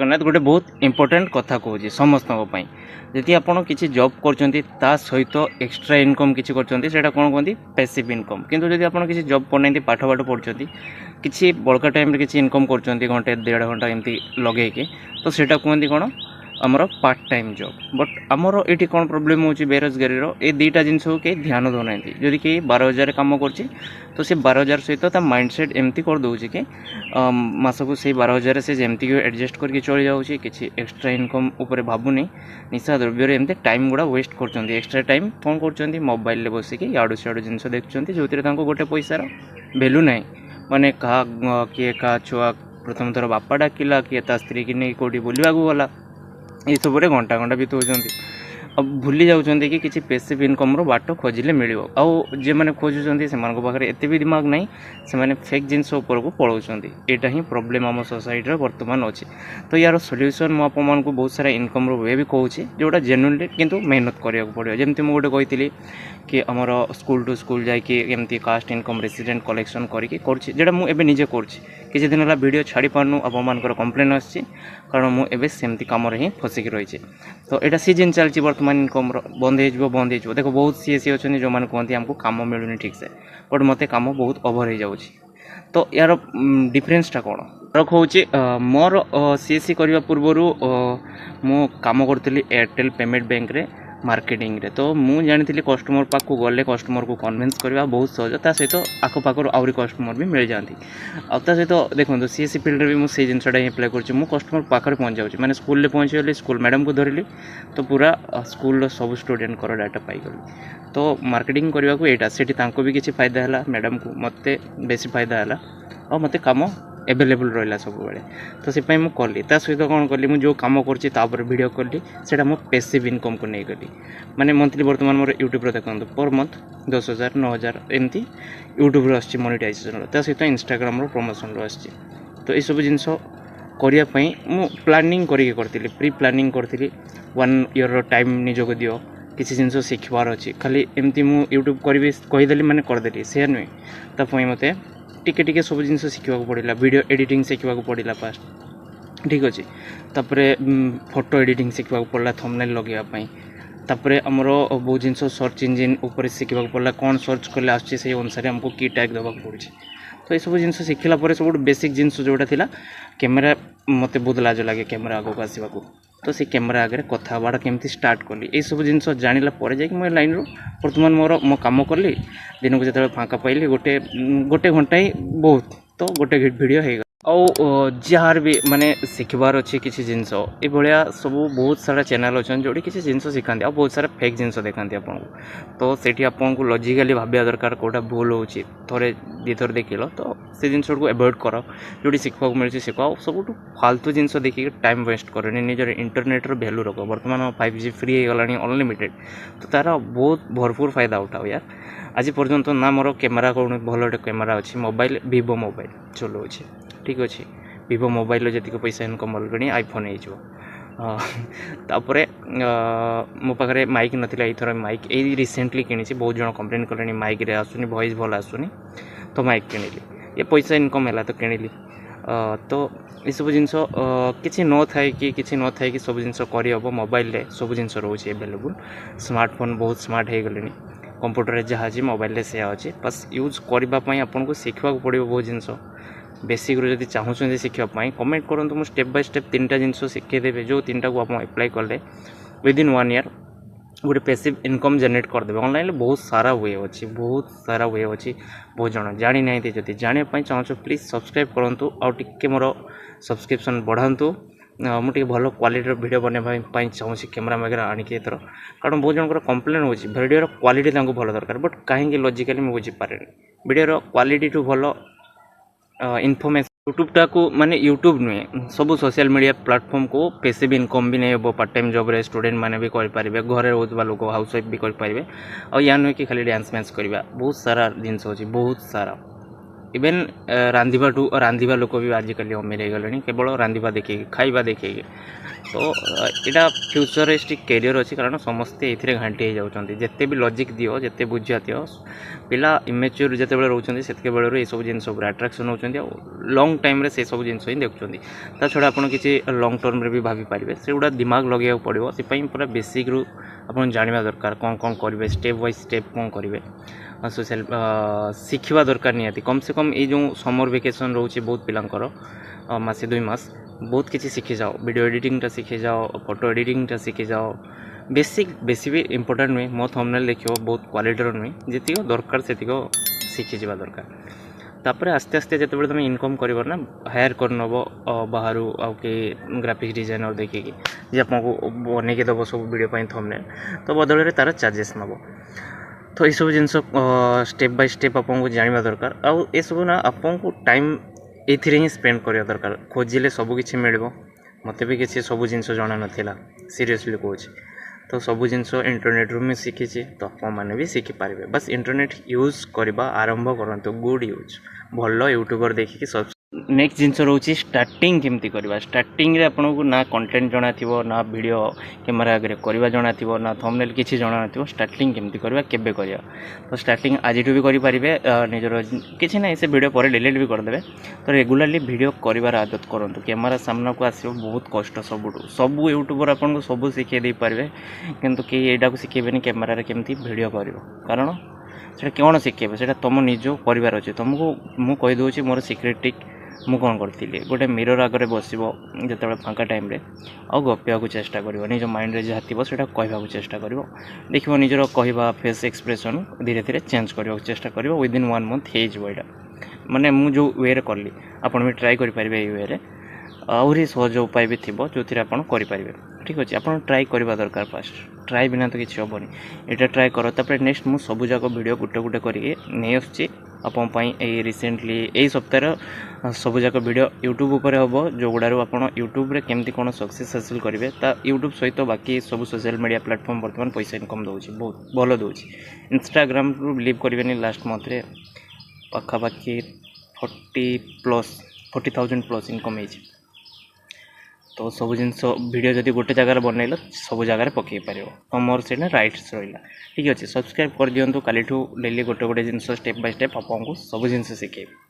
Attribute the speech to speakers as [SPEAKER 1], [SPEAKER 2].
[SPEAKER 1] सोनाथ गोटे बहुत इंपोर्टेंट कथा कहूँ समस्त जदि आपड़ किसी जॉब कर सहित एक्स्ट्रा इनकम किसी कर कौन कहते पैसिव इनकम किंतु जदि आप किसी जॉब करना पाठ पढ़ुं किसी बड़का टाइम किसी इनकम कर घंटे 1.5 घंटा एमती लगे तो सेटा कहते कौन आमर पार्ट टाइम जॉब बट आमर ये कौन प्रोब्लेम हो बेरोजगारी ये दुईटा जिन कहीं ध्यान दौना जदि कहीं 12,000 कम कर तो से 12,000 सहित माइंडसेट एमती कर दूसरी कि मासक से 12,000 से जमती एडजस्ट करके चली जाऊँगी किसी एक्सट्रा इनकम उपर भावुनी निशा द्रव्य एमती टाइम गुड़ा वेस्ट कर एक्सट्रा टाइम कौन कर मोबाइल बसिकी याड़ू सियाड़ू जिन देखुं जो गोटे पैसार भैल्यू ना माने किए क्या छुआ प्रथम थर बापा डाकिला किए ता स्त्री की नहीं कौटी बुलवा गला ये सब घंटा घंटा बीतौंट अब भूली जाऊँच कि किसी पैसिव इनकम बाट खोजिले मिल जे मैंने खोजुंट से पाखे एत भी दिमाग ना से फेक जिनस को पलाउंट यहाँ ही प्रोब्लेम आम सोसाइटी बर्तमान अच्छी तो यार सल्यूशन मुझे को बहुत सारा इनकम वे भी कहूँ जोटा जेन्युइनली किंतु मेहनत करा पड़ो जमी मुझे गोटे कि आमर स्कूल टू स्कूल जामती कास्ट इनकम रेसिडेंट कलेक्शन करके मुझे निजे किसी दिन है वीडियो छाड़ी पार्नु आपर कंप्लेन आसी कारण मुझे सेमती कम ही फसिक रही तो यहाँ सीजन चलती बर्तमान इनकम बंद हो देखो बहुत सी अच्छा जो मैंने कहते आमको कम मिलूनी ठीक से बट मत कम बहुत ओवर हो जाऊँगी तो यार डिफरेन्सटा कौन कहूँ मोर सीएससी करने पूर्वर मु काम करी एयरटेल पेमेंट बैंक रे मार्केटिंग रे तो मुझे जानी कस्टमर पाक गले कस्टमर को कन्विन्स करवा बहुत सहज ता सहित आखपाखर आहरी कस्टमर भी मिल जाती ता सहित देखो सीएससी फील्ड भी मुझे जिनसा एप्लाय कर कस्टमर पाखे पहुँच जाऊँगी मैंने स्कूल पहुँची गली स्कूल मैडम को धरली तो पूरा स्कूल सब स्टूडेंट को डाटा पाईगली तो मार्केटिंग करने को यहाँ से भी किसी फायदा है मैडम को मत बेसी फायदा है और मत कम एवेलेबल रहा सब बेले तो से मुझे कली सहित कौन कली मुझे जो कम कर वीडियो कली से पैसिव इनकम को नहीं गली माने मंथली बर्तमान मोर यूट्यूब देखो पर मंथ 10,000 9,000 एमती यूट्यूब आसी मोनेटाइजेशन सहित इंस्टाग्राम प्रमोशन आसी तो ये सब जिन करने मु प्लानिंग करी प्री प्लानिंग करी 1 ईयर टाइम निजक दियो किसी जिन शिखबार अच्छी खाली एमती मु यूट्यूब करी कहीदेली मैंने करदेली से नुहे ताप मत टिके टिके सब जिन शिखा पड़ा वीडियो एडिटिंग शिखा पड़ा फास्ट ठीक अच्छे तापर फोटो एडिटिंग शिखा पड़ा थंबनेल लगेवाई तापर आमर बहुत जिन सर्च इंजिन उपर शिखा पड़ा कौन सर्च कले आसे अनुसार आमको की टैग देवा पड़े तो ये सब जिन शिखला सब बेसिक जिन जोटा था कैमेरा मत बहुत लाज लगे कैमेरा आगे आसवाक तो से कैमेरा आगे कथबाड़ा केमती स्टार्ट कली ये सब जिन जाना जा लाइन रू बर्तमान मोर मो कम कली दिन को जो फाँका पाइली गोटे गोटे घंटा ही बहुत तो गोटे वीडियो हो जार भी माने शिखबार अच्छी किसी जिनस ये सब बहुत सारा चैनल अच्छे जोड़ी किसी जिनस शिखाती आ बहुत सारा फेक जिनस देखते आपको तो सेठी आपको लॉजिकली भाविया दरकार कौटा भूल हो थे दुईथर देखिल तो से जिन को एवॉइड कर जो शिखा मिले शिख सब फालतू जिनस देखिए टाइम वेस्ट करनी निजर इंटरनेट भैल्यू रख बर्तमान 5G फ्री हो गला अनलिमिटेड तो तार बहुत भरपूर फायदा उठाओ यार आज पर्यंत ना मोर कैमेरा कौन भल कैमेरा अच्छी मोबाइल वीवो मोबाइल चलाऊँ ठीक अच्छे वीवो मोबाइल जी पैसा इनकम अलगे आईफोन होपर मो पाखे माइक नाला यथर माइक ये रिसेंटली किणी बहुत जन कंप्लेन कले माइक रे आसुनी वॉइस भल आसुनी तो माइक किणिली ये पैसा इनकम है तो किणिली तो ये सब जिन किसी न थाए कि सब जिन करहब मोबाइल रे सब जिन रोचे एवेलेबल स्मार्टफोन बहुत स्मार्ट हो गले कंप्यूटर जहाँ अच्छी मोबाइल से अच्छे बस यूज करने आपको शिखा पड़ो बहुत जिन बेसिक रू जब चाहूँ शिखापी कमेंट करूँ मुझे स्टेप बाय स्टेप 3टा जिन शिखेदेवे जो 3टा को आप एप्लाई कले विदिन 1 ईयर गोटे पैसिव इनकम जनरेट करदे ऑनलाइन बहुत सारा वे अच्छी बहुत जन जानी ना जब जानापी चाहूँ प्लीज सब्सक्राइब करूँ आउ मोर सब्सक्रिप्शन बढ़ातु मुझे भल क्वालिटी वीडियो बनवाई चाहूँ कैमेरा वगैरह आणिक एथर कारण बहुत जनकर कंप्लेन हो वीडियो क्वालिटी भल दरकार बट कहीं लॉजिकली मुझे बुझीपारे वीडियो क्वालिटी ठू भल इनफॉरमेशन यूट्यूबटा को माने यूट्यूब नुहे सब सोशल मीडिया प्लेटफॉर्म को पैसिव इनकम भी नहीं हो पार्ट टाइम जॉब रे स्टूडेंट मैंने भी करें घरे रोजुवा लोक हाउस वाइफ भी करें और या नुहे कि खाली डांस मैच करवा बहुत सारा जिनस अच्छी बहुत सारा इवेन रांधिबा लोक भी आजिकल अमीर हो गले केवल रांधिबा देखिए खाइबा देखिए तो यहाँ फ्यूचरिस्टिक कैरियर अच्छी कारण समस्ते ये घाटी हो जाती जिते भी लॉजिक दियो जिते बुझा दियो पिला इमेच्योर जिते रोचे से बेलू ये सब जिन अट्राक्शन होती लंग टाइम से सब जिन ही देखुं ता छड़ा आप किसी लंग टर्म भी भाभी पारे से गुड़ा दिमाग लगे पड़ो से पूरा बेसिक रू आप जानवा दरकार कौन कौन करेंगे स्टेप बाय स्टेप कौन करेंगे सोशल शिखा दरकार निहाती कम से कम ये जो समर वेकेशन रोचे बहुत पिलांकर मासे 2 मास बहुत किसी शिखी जाओ वीडियो एडिटिंगटा शिखी जाओ फोटो एडिटिंगटा शिखी जाओ बेसिक बेसी भी इंपोर्टेंट नुहे मो थंबनेल देखियो बहुत क्वालिटीर नुहे जीतिक दरकार से शिखी जावा दरकार तापर आस्ते आस्ते जिते तुम इनकम कर ना हायर कर नब बाहर आउ कि ग्राफिक्स डिजाइनर देखिए जे आपको बनईके दब सब वीडियो थंबनेल तो बदल में तार चार्जेस नब तो यू जिन स्टेप बाय स्टेप आपको जानवा दरकार आउ सब ना आपको टाइम ये ही स्पेंड करवा दरकार खोजिले सबकि मिल मत भी किसी सब जिन जाना नाला सीरीयसली कहूँ तो सब जिन इंटरनेट रू मुझे शिखी तो आपने भी शिखिपारे बस इंटरनेट यूज करवा आरंभ करूँ गुड यूज भल यूट्यूबर देखिए सब नेक्स्ट जिन रोचे स्टार्टिंग केमती करवा स्टार्टिंग रे आपको ना कंटेंट जना थी ना वीडियो कैमेरा आगे करवा जना थी ना थंबनेल किसी जना ना स्टार्टिंग केमती करवा केबे करवा तो स्टार्टिंग आज भी करेंगे निजर किसी ना से वीडियो पर डिलीट भी करदे तो रेगुलाली वीडियो कर आदत करूँ कैमेरा सामना को आस बहुत कष्ट सब यूट्यूबर आपको सब शिखे दे पारे किंतु कि यहाँ को शिखेबे कैमेरा केमती वीडियो कर कारण से कौन शिखेबे से तुम निज कर अच्छे तुमको मुझे कहीदे मोर सिक्रेट टिक मु कौन करी गोटे मिरर आगे बस जो फाँका टाइम आ गपिया को चेष्टा कर निज माइंड जहाँ थी से कहवा चेष्टा कर देख निजर कहवा फेस एक्सप्रेशन धीरे धीरे चेंज करने चेष्टा कर विदिन 1 मंथ हो माने मु जो वे कली आप भी ट्राए करेंगे ये वे आहरी सहज उपाय भी थी जो करेंगे ठीक अच्छे आप ट्राए करवा दरकार फास्ट ट्राए बिना तो किसी हेनी यहाँ ट्राए कर तापर नेक्स्ट मु सबू जाक वीडियो गोटे गोटे करके आपई रिसेंटली यही सप्ताह सबू जाक वीडियो यूट्यूब उपर हम जो गुड़ारू आप यूट्यूब रे केमती कौन सक्सेस हासिल करेंगे यूट्यूब सहित बाकी सब सोशल मीडिया प्लेटफॉर्म बर्तमान पैसा इनकम दूसरी बहुत भल दूसरी इंस्टाग्राम रू बिलीव करेंगे लास्ट मंथ रे पाखापाखि 40,000 प्लस इनकम है तो सब जिन वीडियो जब गोटे जगार बनइल सब जगार पकई पार तो मोर से राइट्स रहा ठीक अच्छे सब्सक्राइब कर दिंतु काली डेली गोटे गोटे जिन स्टेप बाय स्टेप आपको सब जिन शिखेबी।